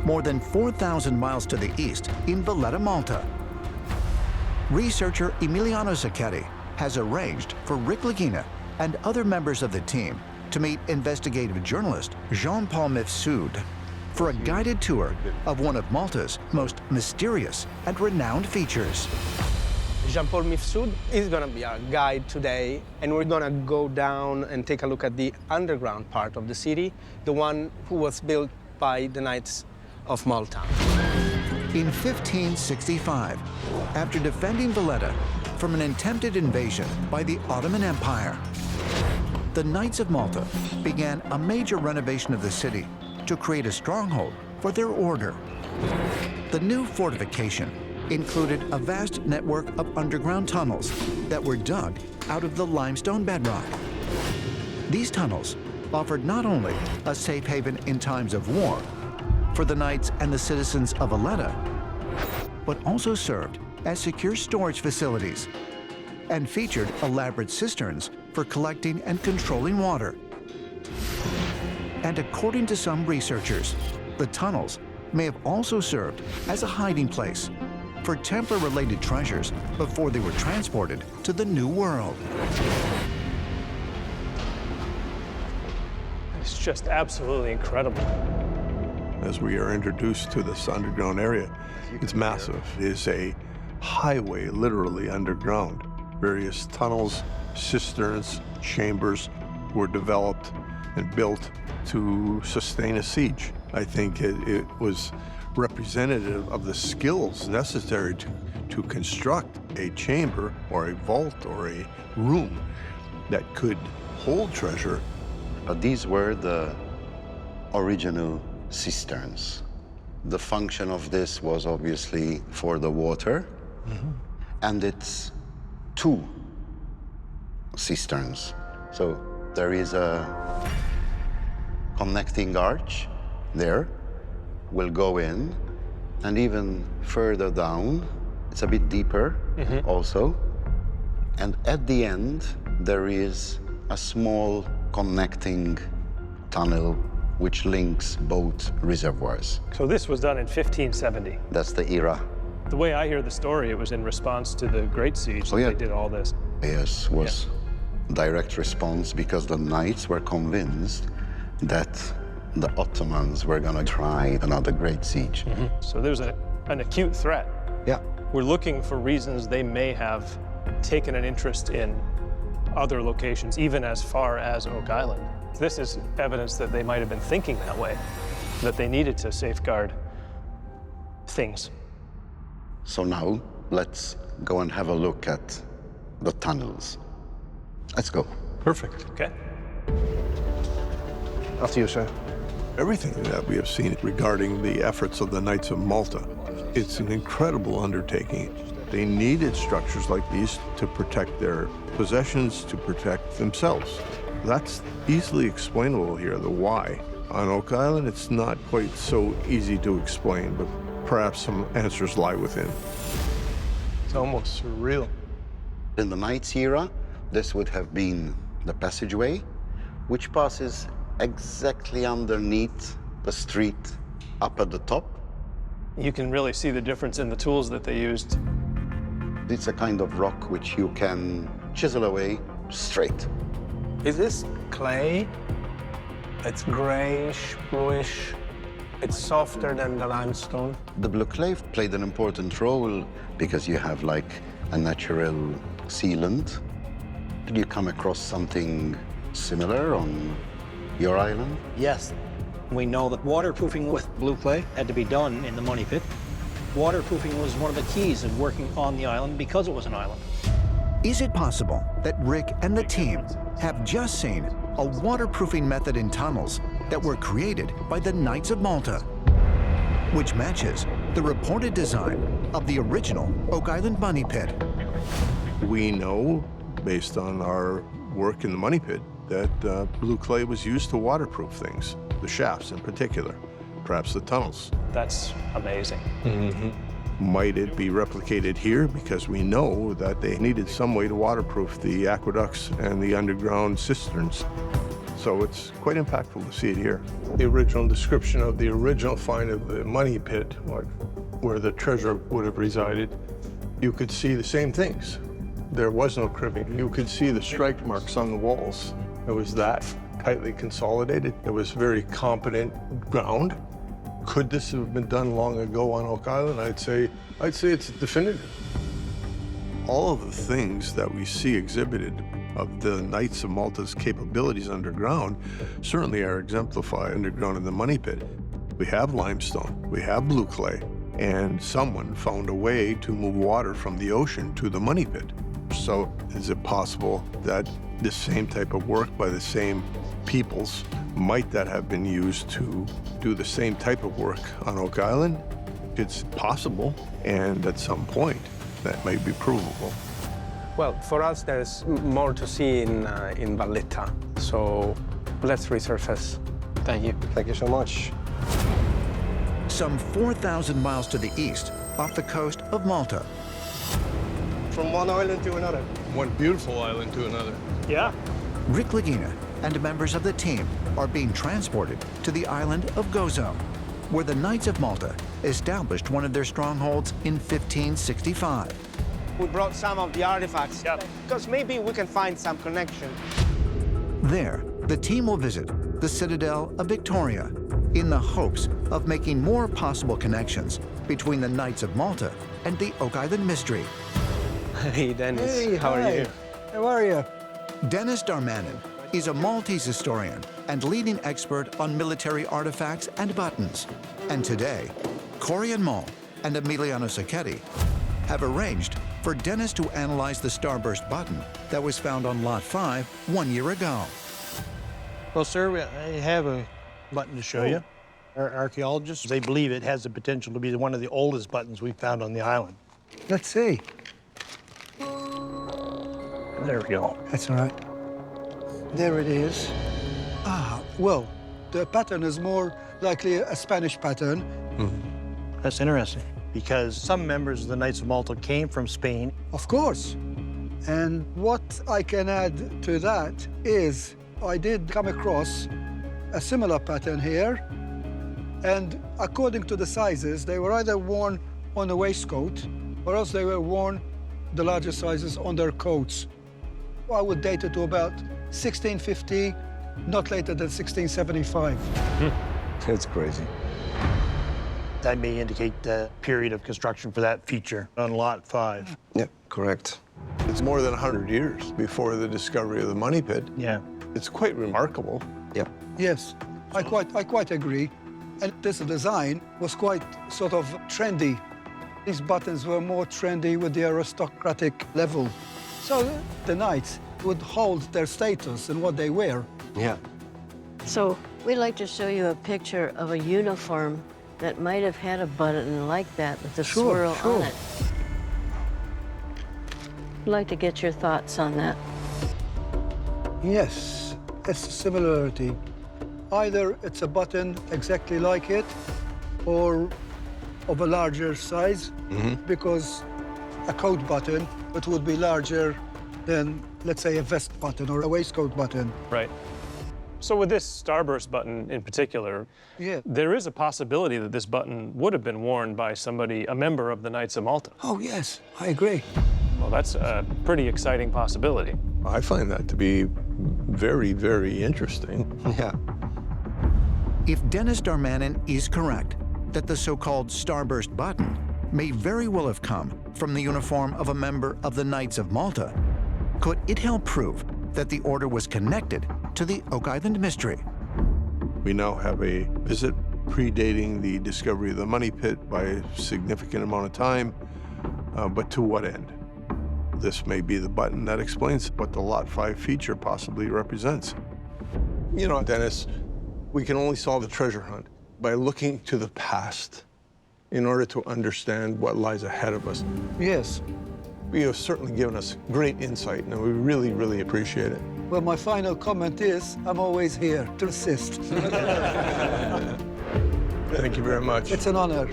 more than 4,000 miles to the east in Valletta, Malta. Researcher Emiliano Zacchetti has arranged for Rick Lagina and other members of the team to meet investigative journalist Jean-Paul Mifsud for a guided tour of one of Malta's most mysterious and renowned features. Jean-Paul Mifsud is going to be our guide today, and we're going to go down and take a look at the underground part of the city, the one who was built by the Knights of Malta. In 1565, after defending Valletta from an attempted invasion by the Ottoman Empire, the Knights of Malta began a major renovation of the city to create a stronghold for their order. The new fortification included a vast network of underground tunnels that were dug out of the limestone bedrock. These tunnels offered not only a safe haven in times of war for the knights and the citizens of Valletta, but also served as secure storage facilities and featured elaborate cisterns for collecting and controlling water. And according to some researchers, the tunnels may have also served as a hiding place for Templar-related treasures before they were transported to the New World. It's just absolutely incredible. As we are introduced to this underground area, it's massive. It is a highway, literally underground. Various tunnels, cisterns, chambers were developed and built to sustain a siege. I think it was representative of the skills necessary to construct a chamber or a vault or a room that could hold treasure. These were the original cisterns. The function of this was obviously for the water, and it's 2 cisterns. So there is a connecting arch there. We'll go in, and even further down, it's a bit deeper also. And at the end, there is a small connecting tunnel which links both reservoirs. So this was done in 1570. That's the era. The way I hear the story, it was in response to the Great Siege that yeah. they did all this. Yes, was direct response because the knights were convinced that the Ottomans were going to try another great siege. So there's an acute threat. Yeah. We're looking for reasons they may have taken an interest in other locations, even as far as Oak Island. This is evidence that they might have been thinking that way, that they needed to safeguard things. So now, let's go and have a look at the tunnels. Let's go. Perfect. Okay. After you, sir. Everything that we have seen regarding the efforts of the Knights of Malta, it's an incredible undertaking. They needed structures like these to protect their possessions, to protect themselves. That's easily explainable here, the why. On Oak Island, it's not quite so easy to explain, but perhaps some answers lie within. It's almost surreal. In the Knights era, this would have been the passageway, which passes exactly underneath the street up at the top. You can really see the difference in the tools that they used. It's a kind of rock which you can chisel away straight. Is this clay? It's grayish, bluish. It's softer than the limestone. The blue clay played an important role because you have like a natural sealant. Did you come across something similar on your island? Yes. We know that waterproofing with blue clay had to be done in the money pit. Waterproofing was one of the keys of working on the island because it was an island. Is it possible that Rick and the team have just seen a waterproofing method in tunnels that were created by the Knights of Malta, which matches the reported design of the original Oak Island money pit? We know, based on our work in the money pit, that blue clay was used to waterproof things, the shafts in particular, perhaps the tunnels. That's amazing. Might it be replicated here? Because we know that they needed some way to waterproof the aqueducts and the underground cisterns. So it's quite impactful to see it here. The original description of the original find of the money pit, like where the treasure would have resided, you could see the same things. There was no cribbing. You could see the strike marks on the walls. It was that tightly consolidated. It was very competent ground. Could this have been done long ago on Oak Island? I'd say it's definitive. All of the things that we see exhibited of the Knights of Malta's capabilities underground certainly are exemplified underground in the money pit. We have limestone, we have blue clay, and someone found a way to move water from the ocean to the money pit. So is it possible that this same type of work by the same peoples might that have been used to do the same type of work on Oak Island? It's possible, and at some point that may be provable. Well, for us, there's more to see in Valletta, so let's resurface. Thank you. Thank you so much. Some 4,000 miles to the east, off the coast of Malta. From one island to another. One beautiful island to another. Yeah. Rick Lagina and members of the team are being transported to the island of Gozo, where the Knights of Malta established one of their strongholds in 1565. We brought some of the artifacts, because maybe we can find some connection. There, the team will visit the Citadel of Victoria in the hopes of making more possible connections between the Knights of Malta and the Oak Island mystery. Hey, Dennis. Hey, how are you? How are you? Dennis Darmanin is a Maltese historian and leading expert on military artifacts and buttons. And today, Corian Mull and Emiliano Sacchetti have arranged for Dennis to analyze the starburst button that was found on Lot 5 1 year ago. Well, sir, I have a button to show you. Our archaeologists, they believe it has the potential to be one of the oldest buttons we've found on the island. Let's see. There we go. That's all right. There it is. Ah, well, the pattern is more likely a Spanish pattern. That's interesting, because some members of the Knights of Malta came from Spain. Of course. And what I can add to that is I did come across a similar pattern here. And according to the sizes, they were either worn on the waistcoat or else they were worn, the larger sizes, on their coats. I would date it to about 1650, not later than 1675. That's crazy. That may indicate the period of construction for that feature on Lot 5. Yep, correct. It's more than 100 years before the discovery of the money pit. Yeah. It's quite remarkable. Yep. Yes, I quite agree. And this design was quite sort of trendy. These buttons were more trendy with the aristocratic level. So the knights would hold their status in what they wear. Yeah. So we'd like to show you a picture of a uniform that might have had a button like that with a swirl on it. I'd like to get your thoughts on that. Yes, it's a similarity. Either it's a button exactly like it or of a larger size, because a coat button, it would be larger than, let's say, a vest button or a waistcoat button. Right. So with this starburst button in particular, there is a possibility that this button would have been worn by somebody, a member of the Knights of Malta. Oh, yes, I agree. Well, that's a pretty exciting possibility. I find that to be very, very interesting. Yeah. If Dennis Darmanin is correct that the so-called starburst button may very well have come from the uniform of a member of the Knights of Malta, could it help prove that the order was connected to the Oak Island mystery? We now have a visit predating the discovery of the money pit by a significant amount of time, but to what end? This may be the button that explains what the Lot 5 feature possibly represents. You know, Dennis, we can only solve the treasure hunt by looking to the past in order to understand what lies ahead of us. Yes. You have certainly given us great insight, and we really, really appreciate it. Well, my final comment is I'm always here to assist. Thank you very much. It's an honor.